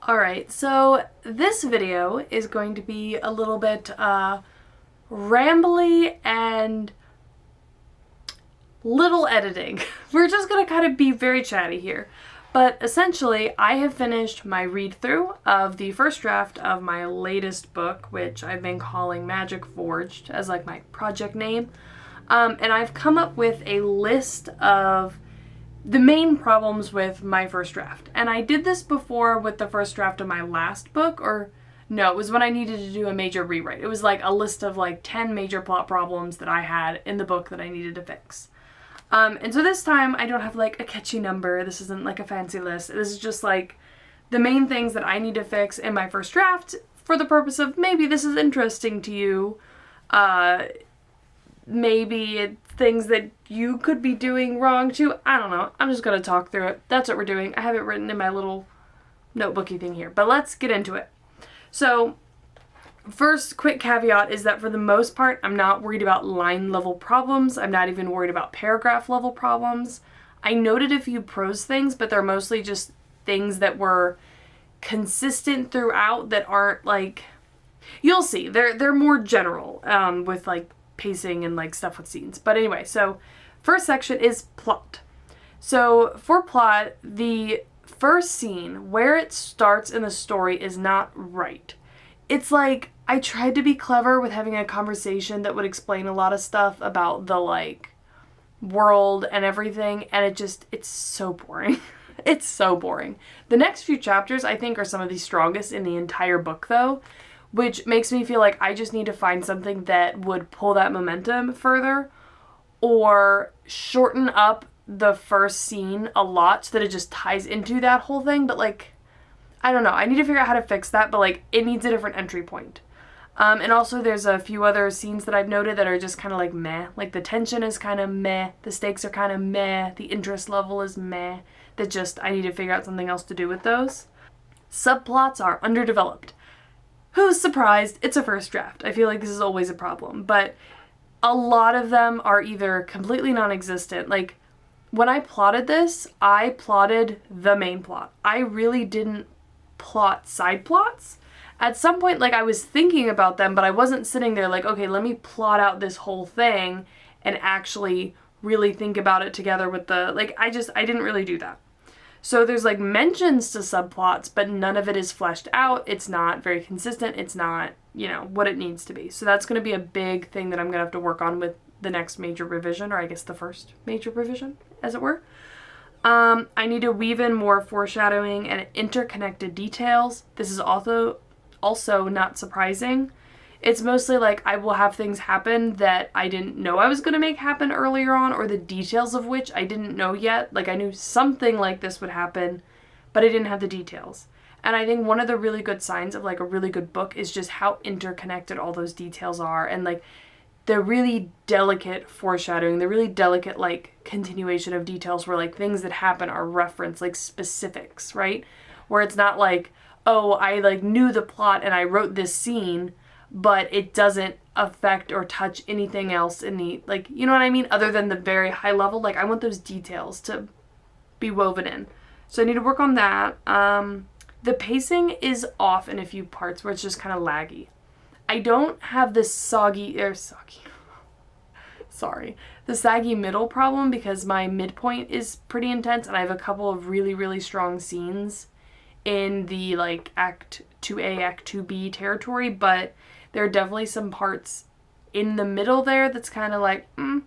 Alright, so this video is going to be a little bit rambly and little editing. We're just gonna kind of be very chatty here. But essentially, I have finished my read-through of the first draft of my latest book, which I've been calling Magic Forged as like my project name. And I've come up with a list of the main problems with my first draft. And I did this before with the first draft of my last book, or no, it was when I needed to do a major rewrite. It was like a list of like 10 major plot problems that I had in the book that I needed to fix. And so this time I don't have like a catchy number. This isn't like a fancy list. This is just like the main things that I need to fix in my first draft for the purpose of maybe this is interesting to you. Maybe it's things that you could be doing wrong too. I don't know. I'm just going to talk through it. That's what we're doing. I have it written in my little notebooky thing here. But let's get into it. So first quick caveat is that for the most part, I'm not worried about line level problems. I'm not even worried about paragraph level problems. I noted a few prose things, but they're mostly just things that were consistent throughout that aren't like, you'll see. They're more general with like pacing and like stuff with scenes. But anyway, so first section is plot. So for plot, the first scene where it starts in the story is not right. It's like I tried to be clever with having a conversation that would explain a lot of stuff about the like world and everything, and it's so boring. It's so boring. The next few chapters I think are some of the strongest in the entire book though, which makes me feel like I just need to find something that would pull that momentum further or shorten up the first scene a lot so that it just ties into that whole thing. But like, I don't know. I need to figure out how to fix that, but like it needs a different entry point. And also there's a few other scenes that I've noted that are just kind of like meh. Like the tension is kind of meh. The stakes are kind of meh. The interest level is meh. That just, I need to figure out something else to do with those. Subplots are underdeveloped. Who's surprised? It's a first draft. I feel like this is always a problem, but a lot of them are either completely non-existent. Like when I plotted this, I plotted the main plot. I really didn't plot side plots. At some point, like I was thinking about them, but I wasn't sitting there like, okay, let me plot out this whole thing and actually really think about it together with the, like, I didn't really do that. So there's like mentions to subplots, but none of it is fleshed out. It's not very consistent. It's not, what it needs to be. So that's going to be a big thing that I'm going to have to work on with the next major revision, or I guess the first major revision, as it were. I need to weave in more foreshadowing and interconnected details. This is also not surprising. It's mostly like I will have things happen that I didn't know I was going to make happen earlier on, or the details of which I didn't know yet. Like I knew something like this would happen, but I didn't have the details. And I think one of the really good signs of like a really good book is just how interconnected all those details are, and like the really delicate foreshadowing, the really delicate like continuation of details where like things that happen are referenced, like specifics, right? Where it's not like, oh, I like knew the plot and I wrote this scene, but it doesn't affect or touch anything else in the, like, you know what I mean? Other than the very high level, like I want those details to be woven in. So I need to work on that. The pacing is off in a few parts where it's just kind of laggy. I don't have this the saggy middle problem because my midpoint is pretty intense and I have a couple of really, really strong scenes in the like Act 2A, Act 2B territory, but there are definitely some parts in the middle there that's kind of like, And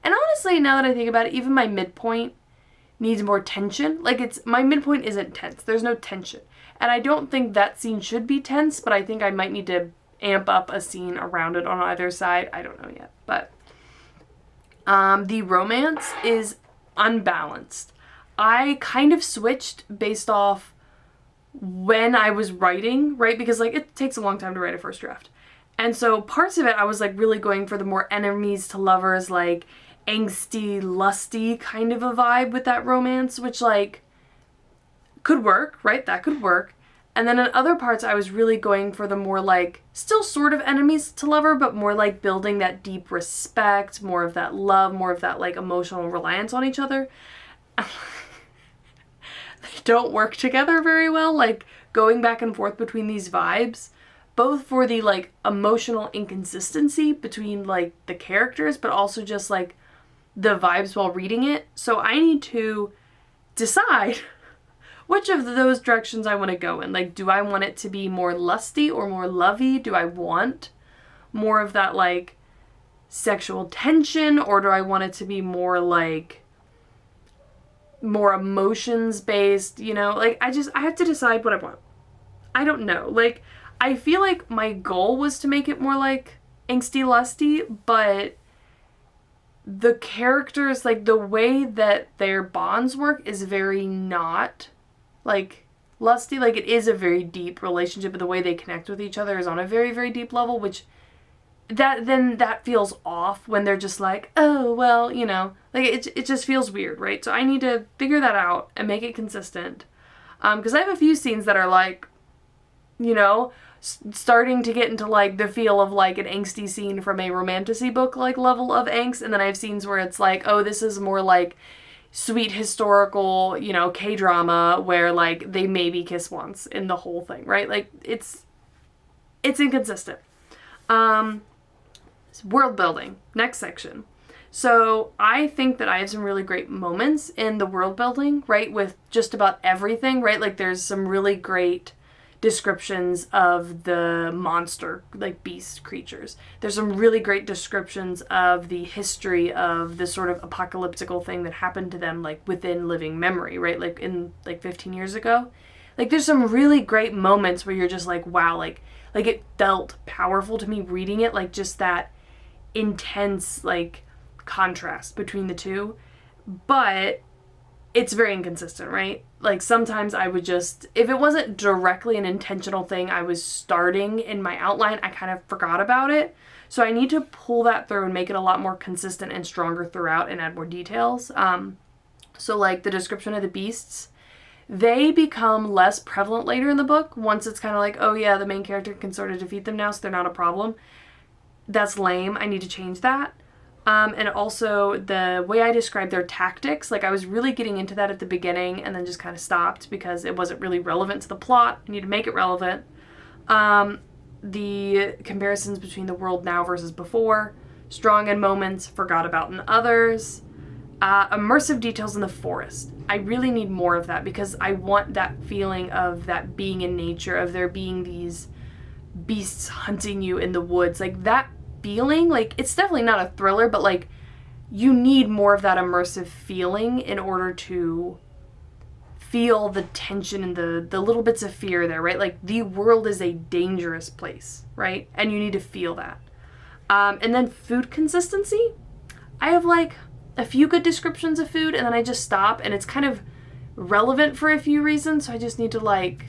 honestly, now that I think about it, even my midpoint needs more tension. Like my midpoint isn't tense. There's no tension. And I don't think that scene should be tense, but I think I might need to amp up a scene around it on either side. I don't know yet. But the romance is unbalanced. I kind of switched based off when I was writing, right? Because like it takes a long time to write a first draft. And so parts of it I was like really going for the more enemies to lovers, like angsty, lusty kind of a vibe with that romance, which like could work, right? That could work. And then in other parts I was really going for the more like still sort of enemies to lover, but more like building that deep respect, more of that love, more of that like emotional reliance on each other. They don't work together very well. Like going back and forth between these vibes, both for the like emotional inconsistency between like the characters, but also just like the vibes while reading it. So I need to decide which of those directions I want to go in. Like, do I want it to be more lusty or more lovey? Do I want more of that like sexual tension, or do I want it to be more like more emotions based, you know? Like, I have to decide what I want. I don't know. Like, I feel like my goal was to make it more like angsty lusty, but the characters, like the way that their bonds work is very not like lusty. Like, it is a very deep relationship, but the way they connect with each other is on a very, very deep level, which that feels off when they're just like, oh, well, you know, like it just feels weird, right? So I need to figure that out and make it consistent. Because I have a few scenes that are like, you know, starting to get into like the feel of like an angsty scene from a romantasy book like level of angst, and then I have scenes where it's like, oh, this is more like sweet historical, you know, K-drama where like they maybe kiss once in the whole thing, right? Like it's inconsistent. World building, next section. So I think that I have some really great moments in the world building, right, with just about everything, right? Like there's some really great descriptions of the monster, like beast creatures. There's some really great descriptions of the history of this sort of apocalyptical thing that happened to them, like within living memory, right? Like in like 15 years ago. Like there's some really great moments where you're just like, wow, like it felt powerful to me reading it, like just that intense like contrast between the two. But it's very inconsistent, right? Like sometimes I would just, if it wasn't directly an intentional thing I was starting in my outline, I kind of forgot about it. So I need to pull that through and make it a lot more consistent and stronger throughout and add more details. So like the description of the beasts, they become less prevalent later in the book once it's kind of like, oh yeah, the main character can sort of defeat them now, so they're not a problem. That's lame. I need to change that. And also the way I describe their tactics, like I was really getting into that at the beginning and then just kind of stopped because it wasn't really relevant to the plot. I need to make it relevant. The comparisons between the world now versus before, strong in moments, forgot about in others. Immersive details in the forest. I really need more of that because I want that feeling of that being in nature, of there being these beasts hunting you in the woods. Like that feeling, like it's definitely not a thriller, but like you need more of that immersive feeling in order to feel the tension and the little bits of fear there, right? Like the world is a dangerous place, right? And you need to feel that. And then food consistency. I have like a few good descriptions of food and then I just stop, and it's kind of relevant for a few reasons, so I just need to like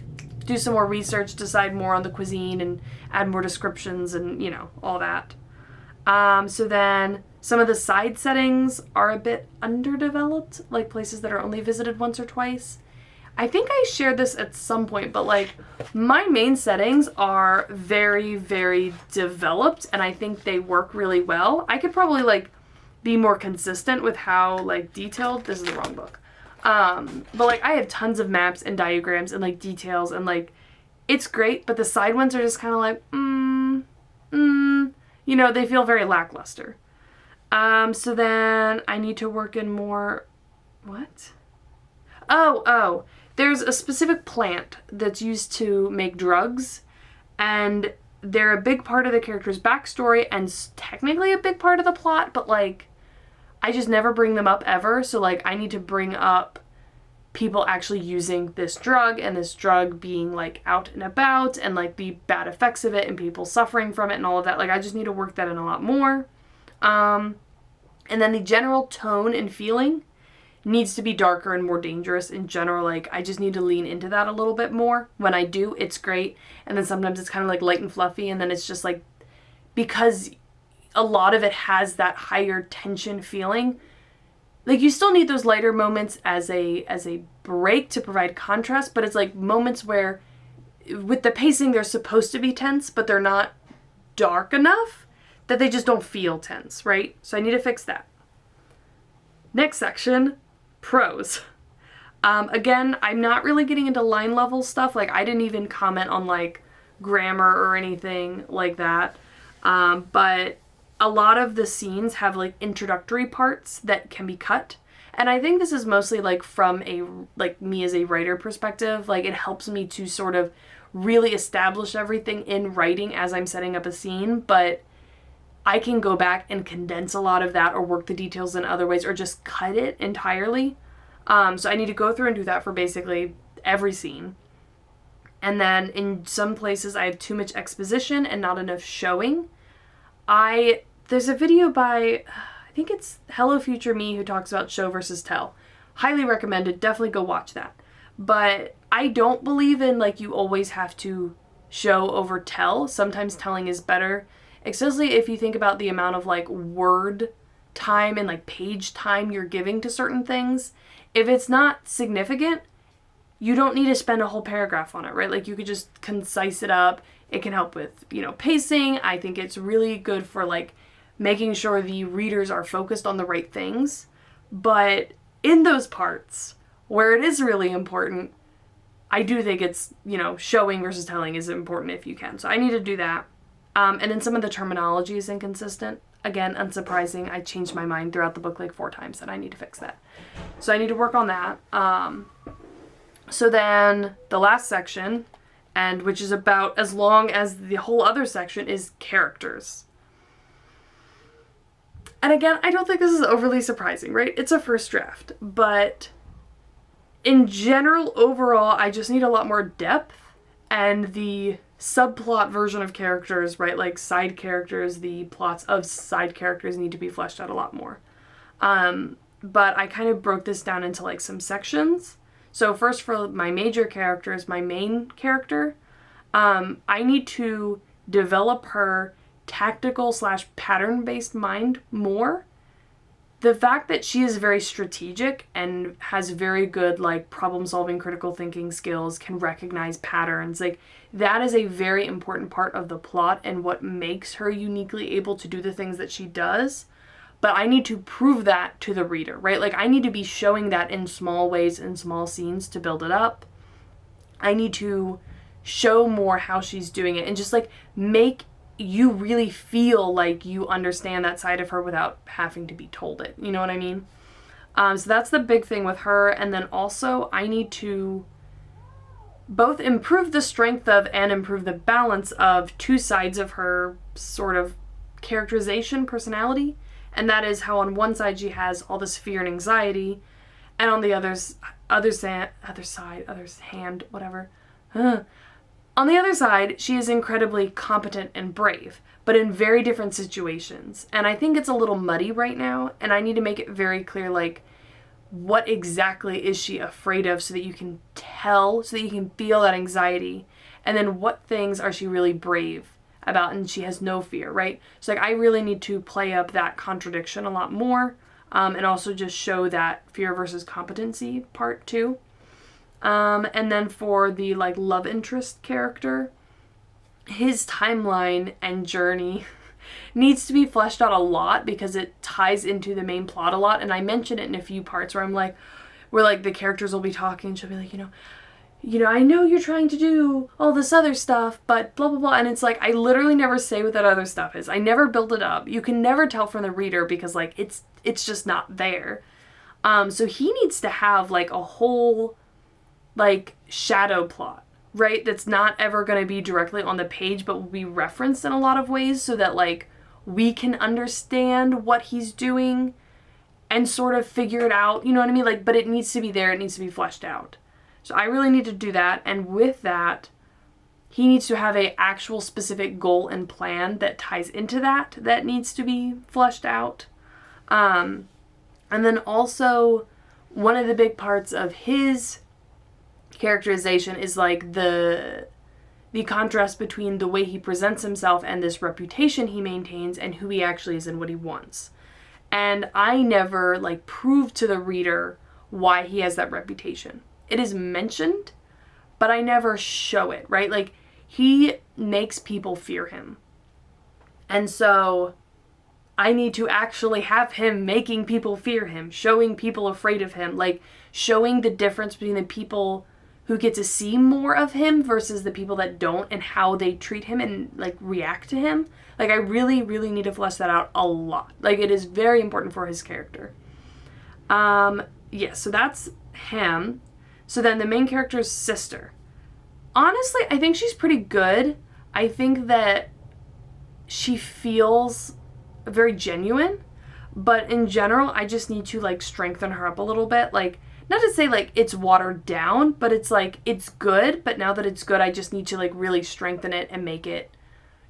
do some more research, decide more on the cuisine and add more descriptions and, you know, all that. So then some of the side settings are a bit underdeveloped, like places that are only visited once or twice. I think I shared this at some point, but like my main settings are very, very developed and I think they work really well. I could probably like be more consistent with how like detailed, this is the wrong book. But like I have tons of maps and diagrams and like details and like it's great, but the side ones are just kind of like, you know, they feel very lackluster. So then I need to work in more, what? Oh, there's a specific plant that's used to make drugs, and they're a big part of the character's backstory and technically a big part of the plot, but like I just never bring them up ever. So like I need to bring up people actually using this drug and this drug being like out and about and like the bad effects of it and people suffering from it and all of that. Like I just need to work that in a lot more. And then the general tone and feeling needs to be darker and more dangerous in general. Like I just need to lean into that a little bit more. When I do, it's great. And then sometimes it's kind of like light and fluffy, and then it's just like, because a lot of it has that higher tension feeling, like you still need those lighter moments as a break to provide contrast, but it's like moments where with the pacing they're supposed to be tense, but they're not dark enough that they just don't feel tense, right? So I need to fix that. Next section, prose. Again, I'm not really getting into line level stuff. Like, I didn't even comment on, like, grammar or anything like that. But a lot of the scenes have, like, introductory parts that can be cut. And I think this is mostly, like, from a, like, me as a writer perspective. Like, it helps me to sort of really establish everything in writing as I'm setting up a scene. But I can go back and condense a lot of that or work the details in other ways or just cut it entirely. So I need to go through and do that for basically every scene. And then in some places I have too much exposition and not enough showing. There's a video by, I think it's Hello Future Me, who talks about show versus tell. Highly recommended. Definitely go watch that. But I don't believe in, like, you always have to show over tell. Sometimes telling is better. Especially if you think about the amount of, like, word time and, like, page time you're giving to certain things. If it's not significant, you don't need to spend a whole paragraph on it, right? Like, you could just concise it up. It can help with, pacing. I think it's really good for, like, making sure the readers are focused on the right things. But in those parts where it is really important, I do think it's, showing versus telling is important if you can. So I need to do that. And then some of the terminology is inconsistent. Again, unsurprising. I changed my mind throughout the book like 4 times, and I need to fix that. So I need to work on that. So then the last section, and which is about as long as the whole other section, is characters. And again, I don't think this is overly surprising, right? It's a first draft. But in general, overall, I just need a lot more depth, and the subplot version of characters, right, like side characters, the plots of side characters need to be fleshed out a lot more. But I kind of broke this down into, like, some sections. So first, for my major characters, my main character, I need to develop her tactical / pattern-based mind more. The fact that she is very strategic and has very good, like, problem-solving, critical thinking skills, can recognize patterns, like, that is a very important part of the plot and what makes her uniquely able to do the things that she does. But I need to prove that to the reader, right? Like, I need to be showing that in small ways, in small scenes to build it up. I need to show more how she's doing it and just, like, make you really feel like you understand that side of her without having to be told it. You know what I mean? So that's the big thing with her. And then also I need to both improve the strength of and improve the balance of 2 sides of her sort of characterization, personality. And that is how on one side she has all this fear and anxiety, and on the on the other side, she is incredibly competent and brave, but in very different situations. And I think it's a little muddy right now, and I need to make it very clear, like, what exactly is she afraid of so that you can tell, so that you can feel that anxiety, and then what things are she really brave about and she has no fear, right? So, like, I really need to play up that contradiction a lot more, and also just show that fear versus competency part too. And then for the, like, love interest character, his timeline and journey needs to be fleshed out a lot because it ties into the main plot a lot. And I mention it in a few parts where the characters will be talking and she'll be like, I know you're trying to do all this other stuff, but blah, blah, blah. And it's like, I literally never say what that other stuff is. I never build it up. You can never tell from the reader because, like, it's just not there. So he needs to have, like, a whole, like, shadow plot, right? That's not ever going to be directly on the page, but will be referenced in a lot of ways so that, like, we can understand what he's doing and sort of figure it out. You know what I mean? Like, but it needs to be there. It needs to be fleshed out. So I really need to do that. And with that, he needs to have a actual specific goal and plan that ties into that needs to be fleshed out. And then also one of the big parts of his characterization is, like, the contrast between the way he presents himself and this reputation he maintains and who he actually is and what he wants. And I never, like, prove to the reader why he has that reputation. It is mentioned, but I never show it, right? Like, he makes people fear him. And so I need to actually have him making people fear him, showing people afraid of him, like showing the difference between the people who get to see more of him versus the people that don't, and how they treat him and like react to him. Like I really, really need to flesh that out a lot. Like it is very important for his character. Yeah, so that's him. So then the main character's sister. Honestly, I think she's pretty good. I think that she feels very genuine, but in general, I just need to like strengthen her up a little bit. Like, not to say like it's watered down, but it's like it's good, but now that it's good, I just need to like really strengthen it and make it,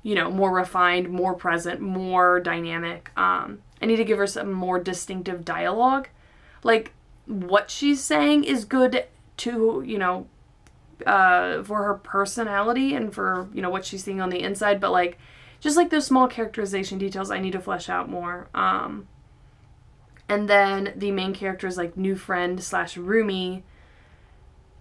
you know, more refined, more present, more dynamic. I need to give her some more distinctive dialogue. Like what she's saying is good to, you know, for her personality and for, you know, what she's seeing on the inside, but like just like those small characterization details I need to flesh out more. And then the main character's like new friend / roomie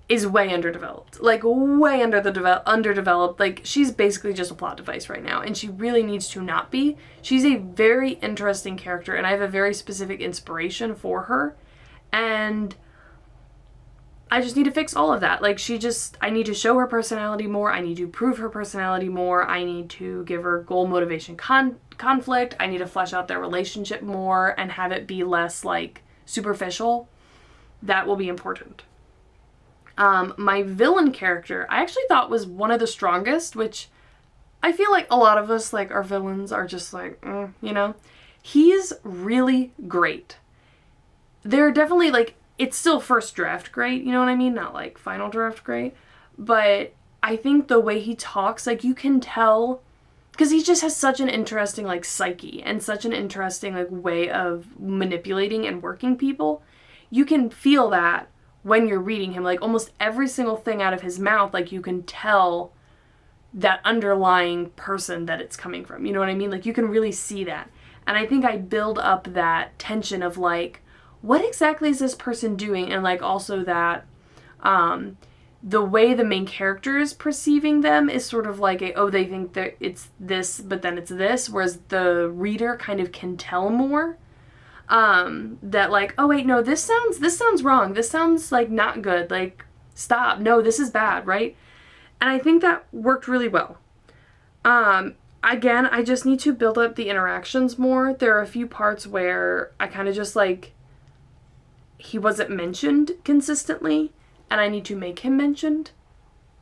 is way underdeveloped. Like way underdeveloped. Like she's basically just a plot device right now, and she really needs to not be. She's a very interesting character, and I have a very specific inspiration for her. And I just need to fix all of that. Like I need to show her personality more. I need to prove her personality more. I need to give her goal, motivation, conflict. I need to flesh out their relationship more and have it be less like superficial. That will be important. My villain character, I actually thought was one of the strongest, which I feel like a lot of us, like our villains are just like, you know, he's really great. They're definitely like, it's still first draft great, you know what I mean? Not like final draft great. But I think the way he talks, like you can tell, because he just has such an interesting like psyche and such an interesting like way of manipulating and working people. You can feel that when you're reading him. Like almost every single thing out of his mouth, like you can tell that underlying person that it's coming from. You know what I mean? Like you can really see that. And I think I build up that tension of like, what exactly is this person doing? And like also that the way the main character is perceiving them is sort of like they think that it's this, but then it's this, whereas the reader kind of can tell more. That like, oh wait, no, this sounds wrong. This sounds like not good. Like, stop. No, this is bad, right? And I think that worked really well. Again, I just need to build up the interactions more. There are a few parts where I kind of just like, he wasn't mentioned consistently, and I need to make him mentioned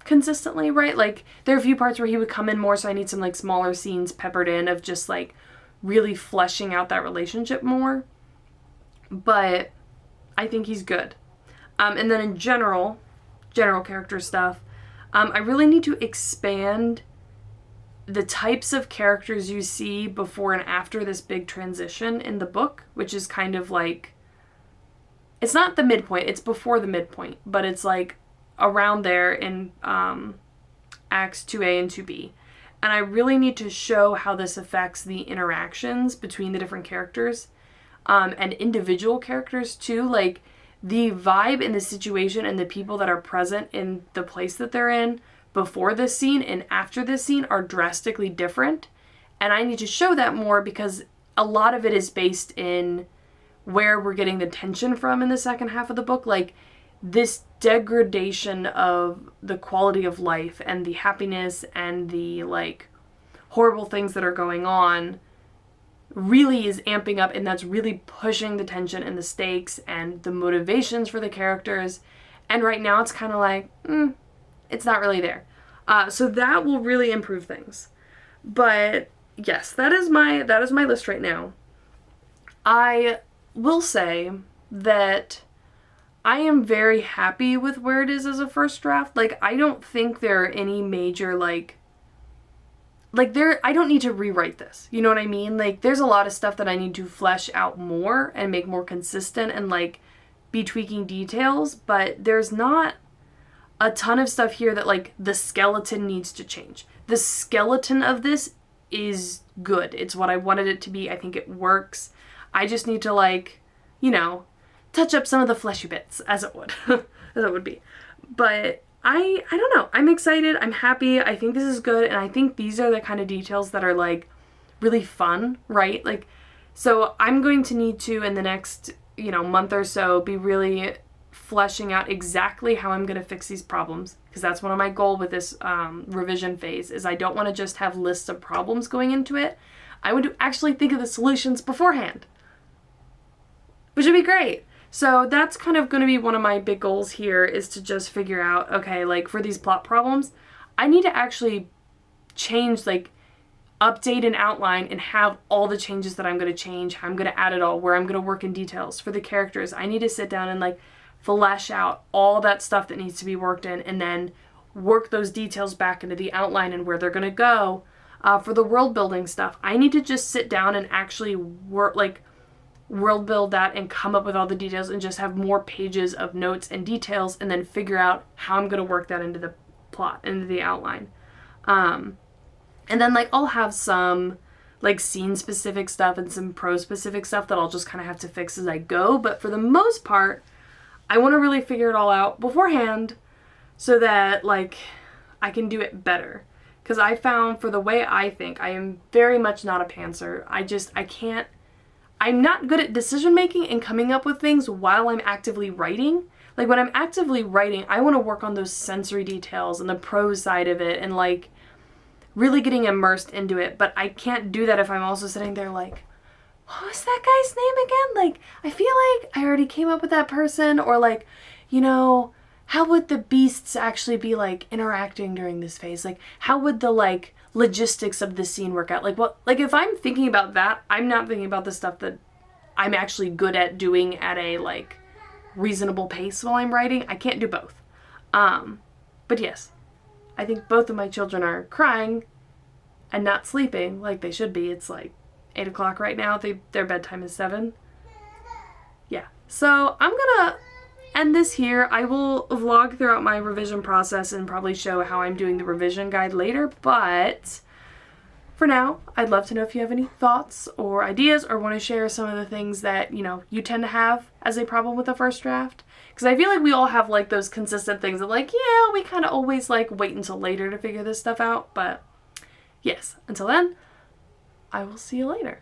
consistently, right? Like, there are a few parts where he would come in more, so I need some, like, smaller scenes peppered in of just, like, really fleshing out that relationship more. But I think he's good. And then in general character stuff, I really need to expand the types of characters you see before and after this big transition in the book, which is kind of like, it's not the midpoint, it's before the midpoint, but it's like around there in Acts 2A and 2B. And I really need to show how this affects the interactions between the different characters, and individual characters too. Like the vibe in the situation and the people that are present in the place that they're in before this scene and after this scene are drastically different. And I need to show that more because a lot of it is based in where we're getting the tension from in the second half of the book. Like this degradation of the quality of life and the happiness and the like horrible things that are going on really is amping up, and that's really pushing the tension and the stakes and the motivations for the characters. And right now it's kind of like, it's not really there. So that will really improve things. But yes, that is my list right now. I will say that I am very happy with where it is as a first draft. Like, I don't think there are any major, I don't need to rewrite this. You know what I mean? Like, there's a lot of stuff that I need to flesh out more and make more consistent and, like, be tweaking details. But there's not a ton of stuff here that, like, the skeleton needs to change. The skeleton of this is good. It's what I wanted it to be. I think it works. I just need to, like, you know, touch up some of the fleshy bits, as it would be. But I don't know. I'm excited. I'm happy. I think this is good. And I think these are the kind of details that are, like, really fun, right? Like, So I'm going to need to, in the next, month or so, be really fleshing out exactly how I'm going to fix these problems, because that's one of my goals with this revision phase, is I don't want to just have lists of problems going into it. I want to actually think of the solutions beforehand, which would be great. So that's kind of going to be one of my big goals here, is to just figure out, okay, like for these plot problems, I need to actually change, like update an outline and have all the changes that I'm going to change, how I'm going to add it all, where I'm going to work in details. For the characters, I need to sit down and like flesh out all that stuff that needs to be worked in, and then work those details back into the outline and where they're going to go. For the world building stuff, I need to just sit down and actually work, like world build that and come up with all the details and just have more pages of notes and details, and then figure out how I'm going to work that into the plot, into the outline. And then like I'll have some like scene specific stuff and some prose specific stuff that I'll just kind of have to fix as I go. But for the most part, I want to really figure it all out beforehand so that like I can do it better. Because I found, for the way I think, I am very much not a pantser. I'm not good at decision making and coming up with things while I'm actively writing. Like when I'm actively writing, I want to work on those sensory details and the prose side of it and like really getting immersed into it. But I can't do that if I'm also sitting there like, what was that guy's name again? Like, I feel like I already came up with that person, or like, how would the beasts actually be like interacting during this phase? Like, how would the like logistics of the scene work out? Like, what, like if I'm thinking about that, I'm not thinking about the stuff that I'm actually good at doing at a like reasonable pace while I'm writing. I can't do both. But yes, I think both of my children are crying and not sleeping like they should be. It's like 8 o'clock right now. Their bedtime is 7. Yeah. So I'm gonna end this here. I will vlog throughout my revision process and probably show how I'm doing the revision guide later, but for now, I'd love to know if you have any thoughts or ideas, or want to share some of the things that, you tend to have as a problem with the first draft. Because I feel like we all have like those consistent things that like, yeah, we kind of always like wait until later to figure this stuff out. But yes, until then, I will see you later.